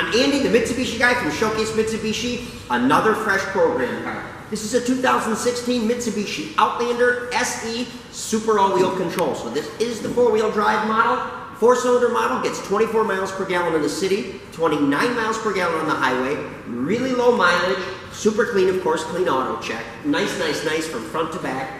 I'm Andy, the Mitsubishi guy from Showcase Mitsubishi, another fresh program car. This is a 2016 Mitsubishi Outlander SE Super All-Wheel Control. So this is the four-wheel drive model. Four-cylinder model, gets 24 miles per gallon in the city, 29 miles per gallon on the highway, really low mileage, super clean, of course, clean auto check. Nice from front to back.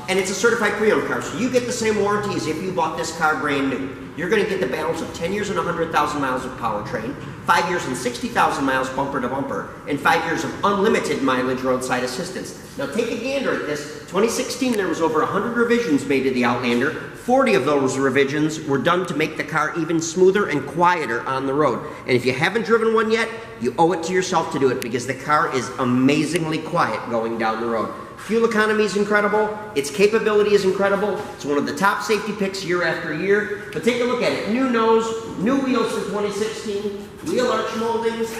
And it's a certified pre-owned car, so you get the same warranty as if you bought this car brand new. You're going to get the balance of 10 years and 100,000 miles of powertrain, 5 years and 60,000 miles bumper to bumper, and 5 years of unlimited mileage roadside assistance. Now take a gander at this. 2016, there was over 100 revisions made to the Outlander. 40 of those revisions were done to make the car even smoother and quieter on the road. And if you haven't driven one yet, you owe it to yourself to do it, because the car is amazingly quiet going down the road. Fuel economy is incredible, its capability is incredible, it's one of the top safety picks year after year. But take a look at it, new nose, new wheels for 2016, wheel arch moldings,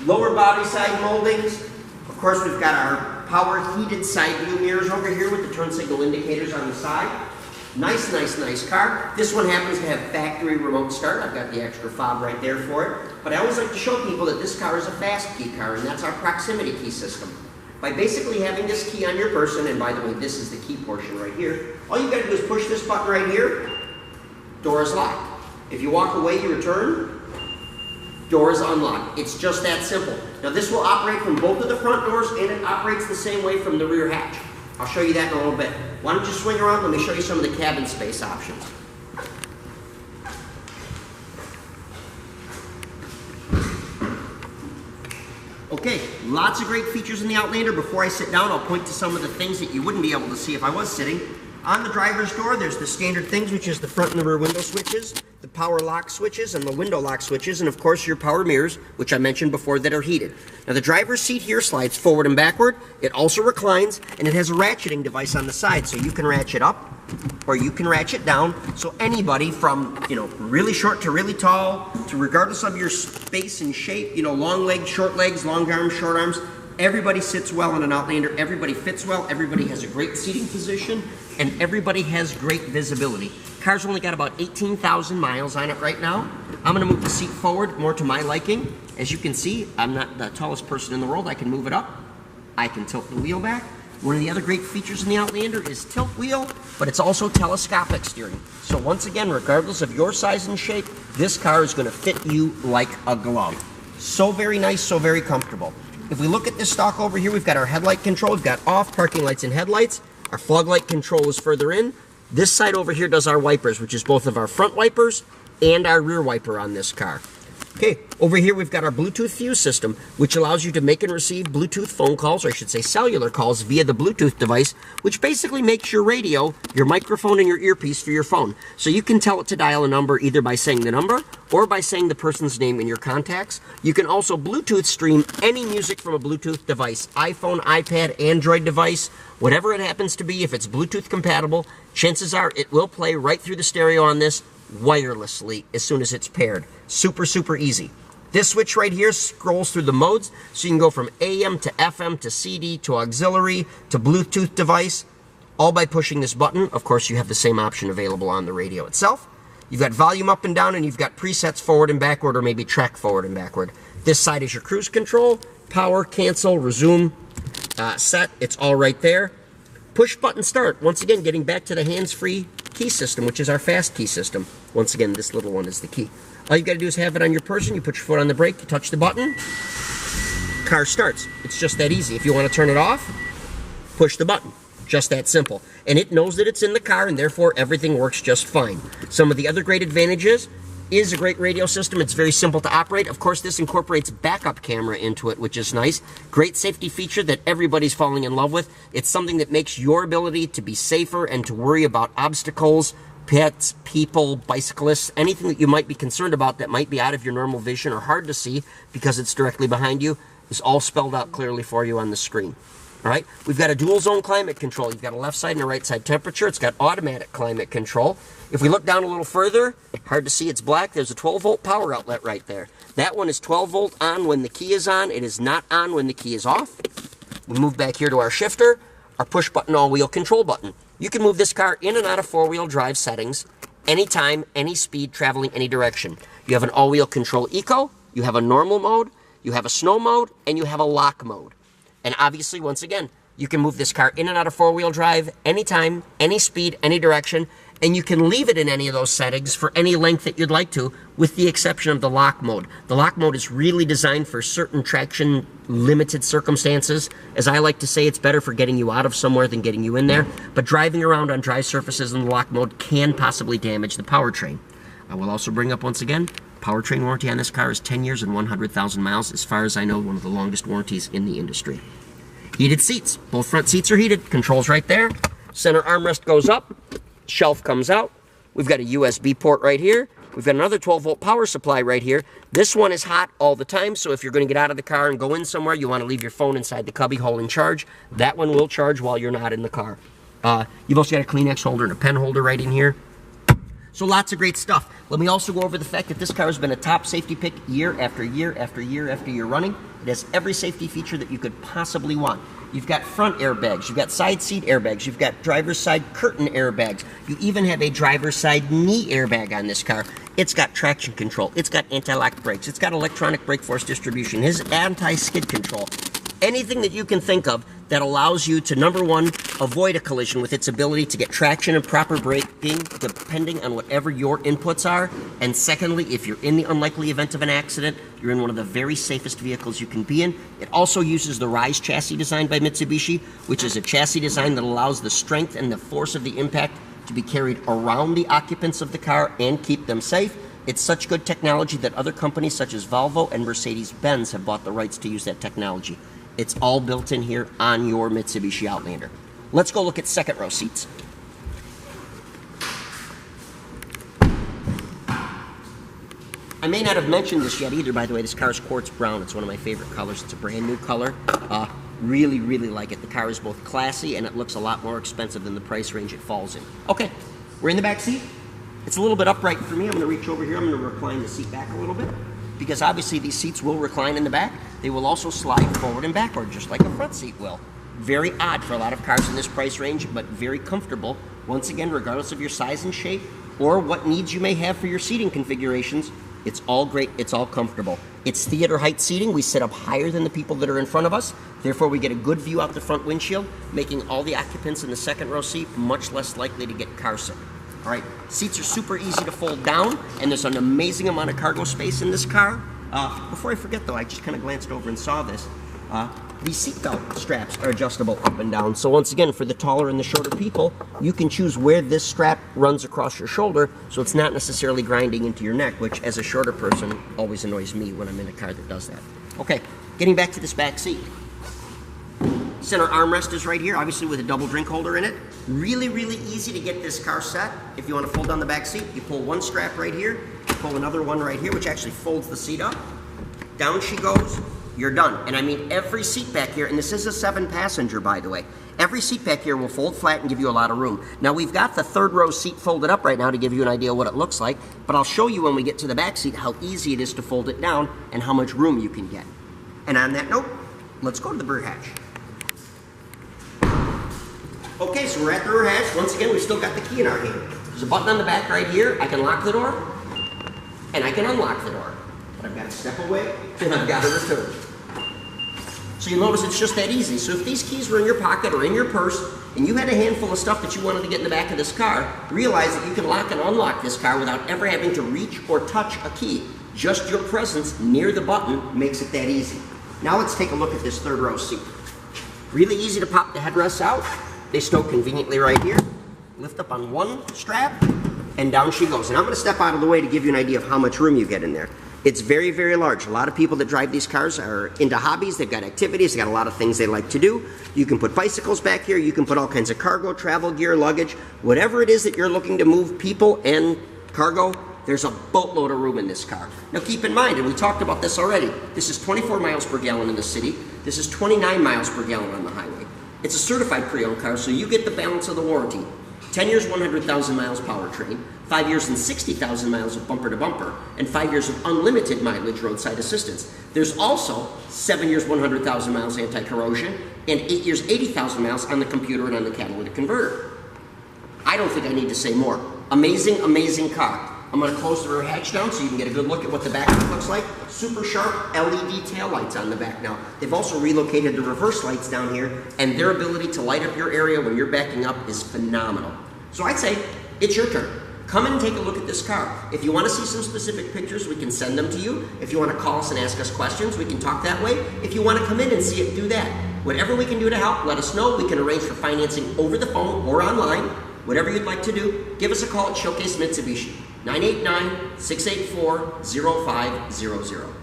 lower body side moldings. Of course, we've got our power heated side view mirrors over here with the turn signal indicators on the side. Nice car. This one happens to have factory remote start. I've got the extra fob right there for it. But I always like to show people that this car is a fast key car, and that's our proximity key system. By basically having this key on your person, and by the way, this is the key portion right here, all you gotta do is push this button right here, door is locked. If you walk away, you return, door is unlocked. It's just that simple. Now this will operate from both of the front doors, and it operates the same way from the rear hatch. I'll show you that in a little bit. Why don't you swing around, let me show you some of the cabin space options. Okay, lots of great features in the Outlander. Before I sit down, I'll point to some of the things that you wouldn't be able to see if I was sitting. On the driver's door, there's the standard things, which is the front and the rear window switches, the power lock switches, and the window lock switches, and of course your power mirrors, which I mentioned before, that are heated. Now the driver's seat here slides forward and backward. It also reclines, and it has a ratcheting device on the side, so you can ratchet up or you can ratchet down. So anybody from, really short to really tall, to regardless of your space and shape, long legs, short legs, long arms, short arms, everybody sits well in an Outlander, everybody fits well, everybody has a great seating position, and everybody has great visibility. Car's only got about 18,000 miles on it right now. I'm gonna move the seat forward more to my liking. As you can see, I'm not the tallest person in the world. I can move it up. I can tilt the wheel back. One of the other great features in the Outlander is tilt wheel, but it's also telescopic steering. So once again, regardless of your size and shape, this car is gonna fit you like a glove. So very nice, so very comfortable. If we look at this stock over here, we've got our headlight control, we've got off, parking lights and headlights. Our fog light control is further in. This side over here does our wipers, which is both of our front wipers and our rear wiper on this car. Okay, over here we've got our Bluetooth fuse system, which allows you to make and receive Bluetooth phone calls, or I should say cellular calls, via the Bluetooth device, which basically makes your radio, your microphone, and your earpiece for your phone. So you can tell it to dial a number either by saying the number or by saying the person's name in your contacts. You can also Bluetooth stream any music from a Bluetooth device, iPhone, iPad, Android device, whatever it happens to be. If it's Bluetooth compatible, chances are it will play right through the stereo on this wirelessly as soon as it's paired. Super easy. This switch right here scrolls through the modes, so you can go from AM to FM to CD to auxiliary to Bluetooth device, all by pushing this button. Of course, you have the same option available on the radio itself. You've got volume up and down, and you've got presets forward and backward, or maybe track forward and backward. This side is your cruise control, power, cancel, resume, set. It's all right there. Push button start. Once again, getting back to the hands-free key system, which is our fast key system. Once again, this little one is the key. All you gotta do is have it on your person, you put your foot on the brake, you touch the button, car starts. It's just that easy. If you want to turn it off, push the button. Just that simple. And it knows that it's in the car, and therefore everything works just fine. Some of the other great advantages is a great radio system. It's very simple to operate. Of course, this incorporates backup camera into it, which is nice. Great safety feature that everybody's falling in love with. It's something that makes your ability to be safer and to worry about obstacles, pets, people, bicyclists, anything that you might be concerned about that might be out of your normal vision or hard to see because it's directly behind you, is all spelled out clearly for you on the screen. All right, we've got a dual zone climate control. You've got a left side and a right side temperature. It's got automatic climate control. If we look down a little further, hard to see, it's black. There's a 12-volt power outlet right there. That one is 12-volt on when the key is on. It is not on when the key is off. We move back here to our shifter, our push button all-wheel control button. You can move this car in and out of four-wheel drive settings, anytime, any speed, traveling any direction. You have an all-wheel control eco. You have a normal mode, you have a snow mode, and you have a lock mode. And obviously, once again, you can move this car in and out of four-wheel drive anytime, any speed, any direction, and you can leave it in any of those settings for any length that you'd like to, with the exception of the lock mode. The lock mode is really designed for certain traction-limited circumstances. As I like to say, it's better for getting you out of somewhere than getting you in there, but driving around on dry surfaces in the lock mode can possibly damage the powertrain. I will also bring up once again, powertrain warranty on this car is 10 years and 100,000 miles. As far as I know, one of the longest warranties in the industry. Heated seats. Both front seats are heated. Controls right there. Center armrest goes up. Shelf comes out. We've got a USB port right here. We've got another 12-volt power supply right here. This one is hot all the time, so if you're going to get out of the car and go in somewhere, you want to leave your phone inside the cubby hole and charge. That one will charge while you're not in the car. You've also got a Kleenex holder and a pen holder right in here. So lots of great stuff. Let me also go over the fact that this car has been a top safety pick year after year after year after year running. It has every safety feature that you could possibly want. You've got front airbags, you've got side seat airbags, you've got driver's side curtain airbags. You even have a driver's side knee airbag on this car. It's got traction control, it's got anti-lock brakes, it's got electronic brake force distribution, it's anti-skid control. Anything that you can think of that allows you to, number one, avoid a collision with its ability to get traction and proper braking depending on whatever your inputs are. And secondly, if you're in the unlikely event of an accident, you're in one of the very safest vehicles you can be in. It also uses the Rise chassis design by Mitsubishi, which is a chassis design that allows the strength and the force of the impact to be carried around the occupants of the car and keep them safe. It's such good technology that other companies such as Volvo and Mercedes-Benz have bought the rights to use that technology. It's all built in here on your Mitsubishi Outlander. Let's go look at second row seats. I may not have mentioned this yet either, by the way. This car is quartz brown. It's one of my favorite colors. It's a brand new color. Really, really like it. The car is both classy and it looks a lot more expensive than the price range it falls in. Okay, we're in the back seat. It's a little bit upright for me. I'm going to reach over here. I'm going to recline the seat back a little bit, because obviously these seats will recline in the back. They will also slide forward and backward, just like a front seat will. Very odd for a lot of cars in this price range, but very comfortable. Once again, regardless of your size and shape, or what needs you may have for your seating configurations, it's all great, it's all comfortable. It's theater height seating. We sit up higher than the people that are in front of us. Therefore, we get a good view out the front windshield, making all the occupants in the second row seat much less likely to get car sick. All right, seats are super easy to fold down, and there's an amazing amount of cargo space in this car. Before I forget though, I just kind of glanced over and saw this. These seatbelt straps are adjustable up and down. So once again, for the taller and the shorter people, you can choose where this strap runs across your shoulder, so it's not necessarily grinding into your neck, which as a shorter person always annoys me when I'm in a car that does that. Okay, getting back to this back seat. Center armrest is right here, obviously with a double drink holder in it. Really, really easy to get this car set. If you want to fold down the back seat, you pull one strap right here, you pull another one right here, which actually folds the seat up. Down she goes, you're done. And I mean every seat back here, and this is a 7-passenger by the way, every seat back here will fold flat and give you a lot of room. Now we've got the third row seat folded up right now to give you an idea what it looks like, but I'll show you when we get to the back seat how easy it is to fold it down and how much room you can get. And on that note, let's go to the rear hatch. Okay, so we're at the rear hatch. Once again, we've still got the key in our hand. There's a button on the back right here. I can lock the door, and I can unlock the door. But I've got to step away, and I've got to return. So you'll notice it's just that easy. So if these keys were in your pocket or in your purse, and you had a handful of stuff that you wanted to get in the back of this car, realize that you can lock and unlock this car without ever having to reach or touch a key. Just your presence near the button makes it that easy. Now let's take a look at this third row seat. Really easy to pop the headrests out. They stow conveniently right here. Lift up on one strap, and down she goes. And I'm going to step out of the way to give you an idea of how much room you get in there. It's very, very large. A lot of people that drive these cars are into hobbies. They've got activities. They've got a lot of things they like to do. You can put bicycles back here. You can put all kinds of cargo, travel gear, luggage. Whatever it is that you're looking to move people and cargo, there's a boatload of room in this car. Now keep in mind, and we talked about this already, this is 24 miles per gallon in the city. This is 29 miles per gallon on the highway. It's a certified pre-owned car, so you get the balance of the warranty. 10 years, 100,000 miles powertrain, 5 years and 60,000 miles of bumper to bumper, and 5 years of unlimited mileage roadside assistance. There's also 7 years, 100,000 miles anti-corrosion, and 8 years, 80,000 miles on the computer and on the catalytic converter. I don't think I need to say more. Amazing, amazing car. I'm going to close the rear hatch down so you can get a good look at what the back looks like. Super sharp LED tail lights on the back now. They've also relocated the reverse lights down here, and their ability to light up your area when you're backing up is phenomenal. So I'd say it's your turn. Come in and take a look at this car. If you want to see some specific pictures, we can send them to you. If you want to call us and ask us questions, we can talk that way. If you want to come in and see it, do that. Whatever we can do to help, let us know. We can arrange for financing over the phone or online. Whatever you'd like to do, give us a call at Showcase Mitsubishi, 989-684-0500.